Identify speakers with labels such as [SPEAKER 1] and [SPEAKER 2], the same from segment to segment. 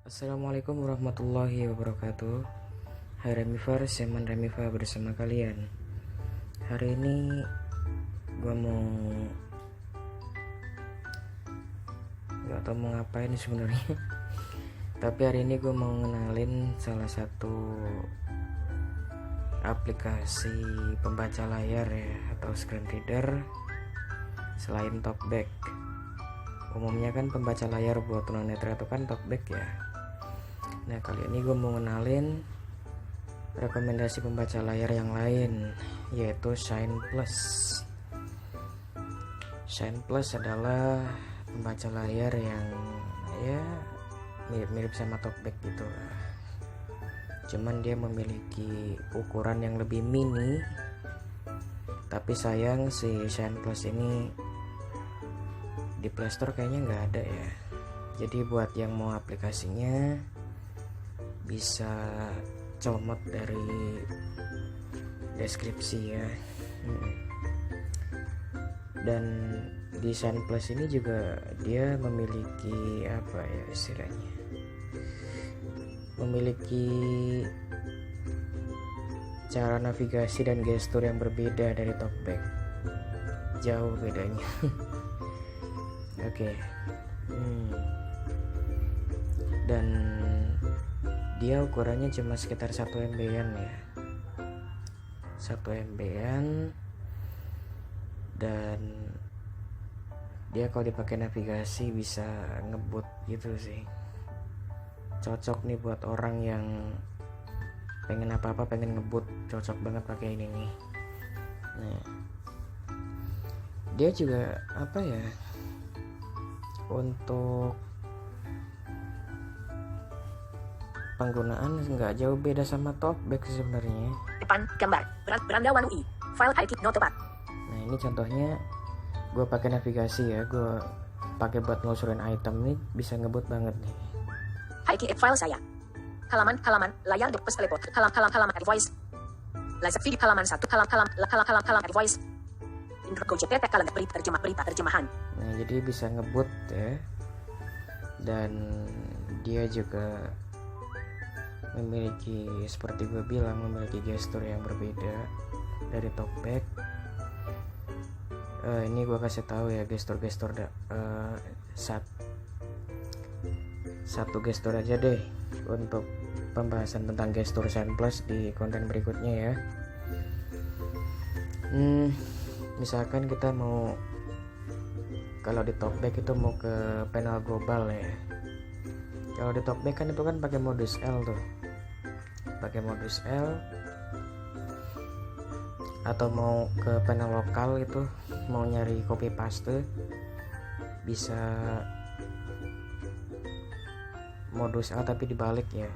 [SPEAKER 1] Assalamualaikum warahmatullahi wabarakatuh. Hai Remivar, Seman Remiva bersama kalian. Hari ini gue gak tau mau ngapain sebenarnya. Tapi hari ini gue mau ngenalin salah satu aplikasi pembaca layar ya, atau screen reader selain TalkBack. Umumnya kan pembaca layar buat tunanetra itu kan TalkBack ya. Nah, kali ini gue mau ngenalin rekomendasi pembaca layar yang lain, yaitu Shine Plus. Shine Plus adalah pembaca layar yang ya mirip-mirip sama TalkBack gitu lah. Cuman dia memiliki ukuran yang lebih mini. Tapi sayang si Shine Plus ini di Play Store kayaknya nggak ada ya. Jadi buat yang mau aplikasinya bisa comot dari deskripsi ya. Dan di Shine Plus ini juga dia memiliki apa ya istilahnya, memiliki cara navigasi dan gestur yang berbeda dari TalkBack. Jauh bedanya. Oke. Dan dia ukurannya cuma sekitar 1 MB-an ya, 1 MB-an. Dan dia kalau dipakai navigasi bisa ngebut gitu sih. Cocok nih buat orang yang pengen apa-apa, pengen ngebut, cocok banget pakai ini nih. Nah, dia juga apa ya, untuk penggunaan nggak jauh beda sama TalkBack sebenarnya.
[SPEAKER 2] Depan gambar beranda UI file high notepad.
[SPEAKER 1] Nah, ini contohnya gue pakai navigasi ya, gue pakai buat nelusurin item nih, bisa ngebut banget nih.
[SPEAKER 2] High file saya. Halaman layar depan teleport. Halaman voice. Laser video halaman 1 halaman voice. Intro JPT kalender berita terjemahan.
[SPEAKER 1] Nah, jadi bisa ngebut ya. Dan dia juga memiliki, seperti gue bilang, memiliki gestur yang berbeda dari TalkBack. Ini gue kasih tahu ya gestur-gestur satu gestur aja deh untuk pembahasan tentang gestur Shine Plus di konten berikutnya ya. Misalkan kita mau, kalau di TalkBack itu mau ke panel global ya. Kalau di TalkBack kan itu kan pakai modus L tuh. Pakai modus L. Atau mau ke panel lokal itu, mau nyari copy paste, bisa modus L tapi dibalik ya.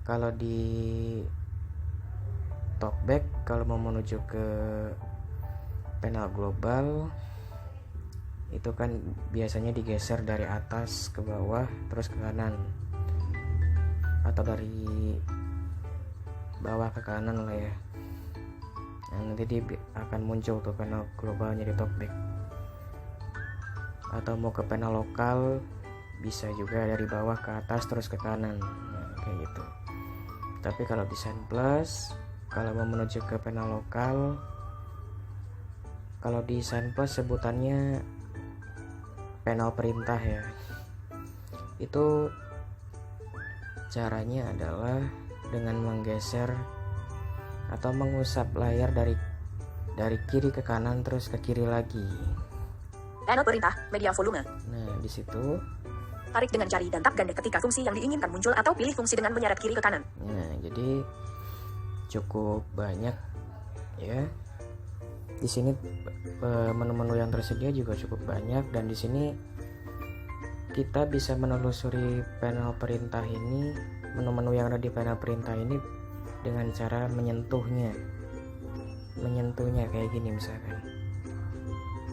[SPEAKER 1] Kalau di TalkBack, kalau mau menuju ke panel global itu kan biasanya digeser dari atas ke bawah terus ke kanan, atau dari bawah ke kanan lah ya. Nah, nanti dia akan muncul tuh panel globalnya di TalkBack. Atau mau ke panel lokal bisa juga dari bawah ke atas terus ke kanan, nah, kayak gitu. Tapi kalau di Shine Plus, kalau mau menuju ke panel lokal, kalau di Shine Plus sebutannya panel perintah ya. Itu caranya adalah dengan menggeser atau mengusap layar dari kiri ke kanan terus ke kiri lagi.
[SPEAKER 2] Panel perintah, media volume.
[SPEAKER 1] Nah, di situ
[SPEAKER 2] tarik dengan jari dan tap ganda ketika fungsi yang diinginkan muncul, atau pilih fungsi dengan menyeret kiri ke kanan.
[SPEAKER 1] Nah, jadi cukup banyak ya. Di sini menu-menu yang tersedia juga cukup banyak, dan di sini kita bisa menelusuri panel perintah ini, menu-menu yang ada di panel perintah ini dengan cara menyentuhnya kayak gini misalkan.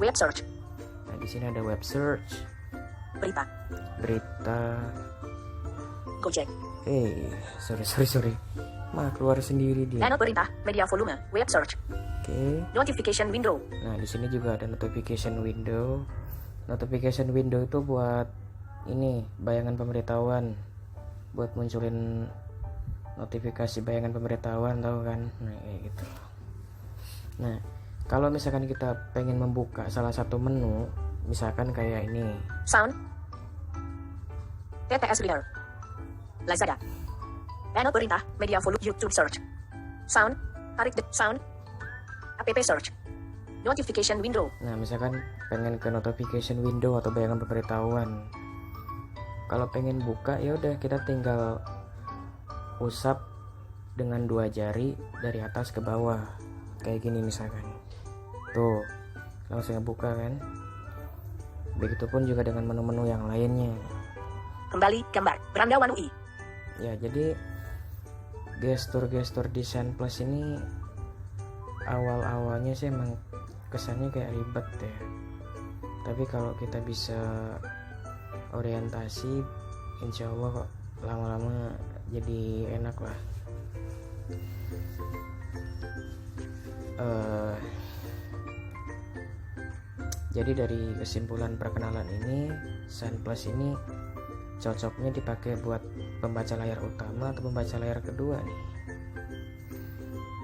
[SPEAKER 2] Web search.
[SPEAKER 1] Nah, di sini ada web search.
[SPEAKER 2] berita,
[SPEAKER 1] berita.
[SPEAKER 2] Gojek,
[SPEAKER 1] Sorry. Keluar sendiri dia.
[SPEAKER 2] panel perintah, media volume, web search,
[SPEAKER 1] Oke.
[SPEAKER 2] notification window,
[SPEAKER 1] Nah, di sini juga ada notification window. Notification window itu buat ini bayangan pemberitahuan, buat munculin notifikasi bayangan pemberitahuan, tahu kan? Nah, kayak gitu. Nah, kalau misalkan kita pengen membuka salah satu menu, misalkan kayak ini.
[SPEAKER 2] sound, TTS reader, Lazada, panel perintah, media volume, YouTube search, sound, tarik sound, app search, notification window,
[SPEAKER 1] Nah, misalkan pengen ke notification window atau bayangan pemberitahuan. Kalau pengen buka, ya udah kita tinggal usap dengan 2 jari dari atas ke bawah. Kayak gini misalkan. Tuh, langsung buka kan. Begitupun juga dengan menu-menu yang lainnya.
[SPEAKER 2] kembali gambar, Berandawan UI,
[SPEAKER 1] Ya, jadi gestur-gestur desain plus ini awal-awalnya sih emang kesannya kayak ribet ya. Tapi kalau kita bisa orientasi, insya Allah kok lama-lama jadi enak lah. Jadi dari kesimpulan perkenalan ini, Sign Plus ini cocoknya dipakai buat pembaca layar utama atau pembaca layar kedua nih.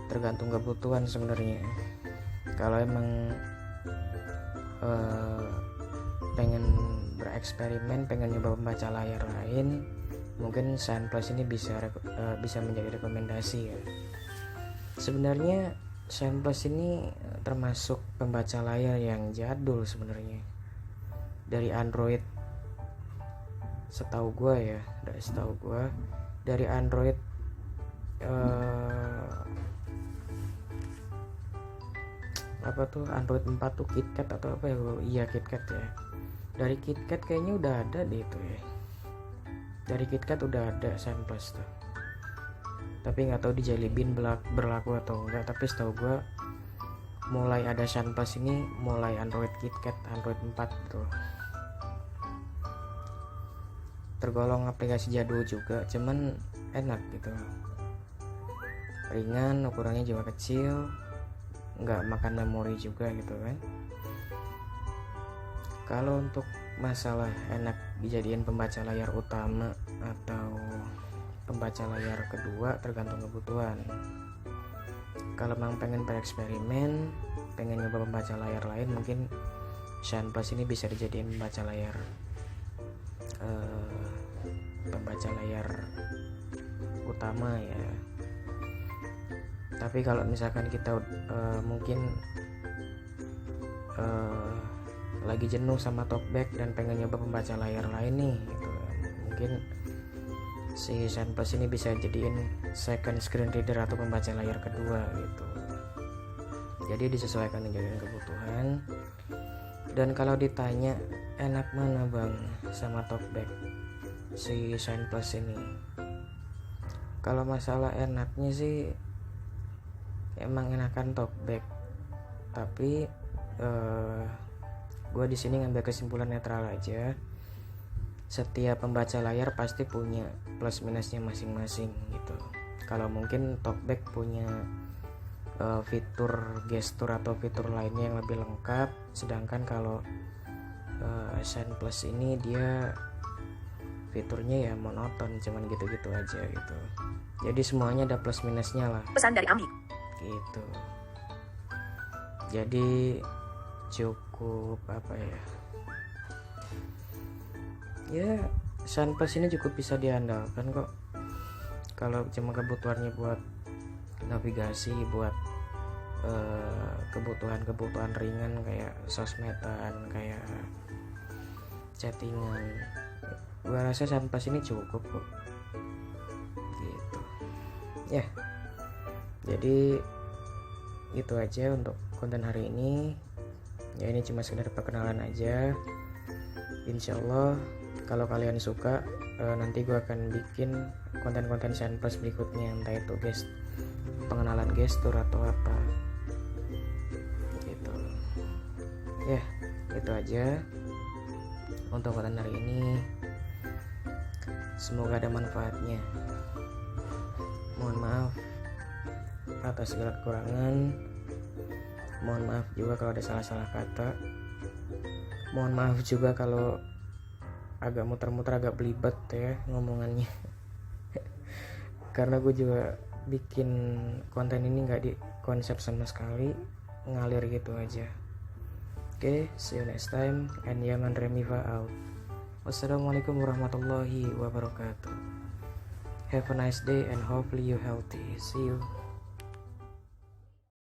[SPEAKER 1] Tergantung kebutuhan sebenarnya. Kalau emang pengen bereksperimen, pengen nyoba pembaca layar lain, mungkin Sign Plus ini bisa menjadi rekomendasi ya. Sebenarnya Sign Plus ini termasuk pembaca layar yang jadul sebenarnya. Dari Android, setahu gue dari Android Android 4 tuh KitKat atau apa ya? Iya, KitKat ya. Dari KitKat kayaknya udah ada deh itu ya. Dari KitKat udah ada Sign Plus tuh. Tapi nggak tahu di Jelly Bean berlaku atau enggak. Tapi setahu gue mulai ada Sign Plus ini mulai Android KitKat, Android 4 tuh. Tergolong aplikasi jadul juga, cuman enak gitu. Ringan, ukurannya juga kecil, nggak makan memori juga gitu kan. Kalau untuk masalah enak dijadiin pembaca layar utama atau pembaca layar kedua, tergantung kebutuhan. Kalau memang pengen bereksperimen, pengen nyoba pembaca layar lain, mungkin Sign Plus ini bisa dijadiin pembaca layar utama ya. Tapi kalau misalkan kita mungkin lagi jenuh sama talkback dan pengen nyoba pembaca layar lain nih gitu, mungkin si Sign Plus ini bisa jadiin second screen reader atau pembaca layar kedua gitu. Jadi disesuaikan dengan kebutuhan. Dan kalau ditanya enak mana bang sama talkback si Sign Plus ini, kalau masalah enaknya sih emang enakan talkback, tapi gue di sini ngambil kesimpulan netral aja. Setiap pembaca layar pasti punya plus minusnya masing-masing gitu. Kalau mungkin talkback punya fitur gestur atau fitur lainnya yang lebih lengkap, sedangkan kalau Sign Plus ini dia fiturnya ya monoton, cuman gitu-gitu aja gitu. Jadi semuanya ada plus minusnya lah
[SPEAKER 2] pesan dari Ambi,
[SPEAKER 1] gitu. Jadi cukup apa ya, Sign Plus ini cukup bisa diandalkan kok. Kalau cuma kebutuhannya buat navigasi, buat kebutuhan ringan kayak sosmedan, kayak chattingan, gua rasa Sign Plus ini cukup kok gitu ya. Jadi itu aja untuk konten hari ini ya. Ini cuma sekedar perkenalan aja. Insyaallah kalau kalian suka, nanti gue akan bikin konten-konten Sign Plus berikutnya, entah itu pengenalan gestur atau apa gitu ya. Itu aja. untuk konten hari ini. Semoga ada manfaatnya. Mohon maaf atas segala kekurangan. Mohon maaf juga kalau ada salah-salah kata. Mohon maaf juga kalau agak muter-muter, agak belibet ya ngomongannya. Karena gue juga bikin konten ini gak di konsep sama sekali, ngalir gitu aja. Oke, see you next time, and Yaman Remiva out. Wassalamualaikum warahmatullahi wabarakatuh. Have a nice day and hopefully you healthy. See you.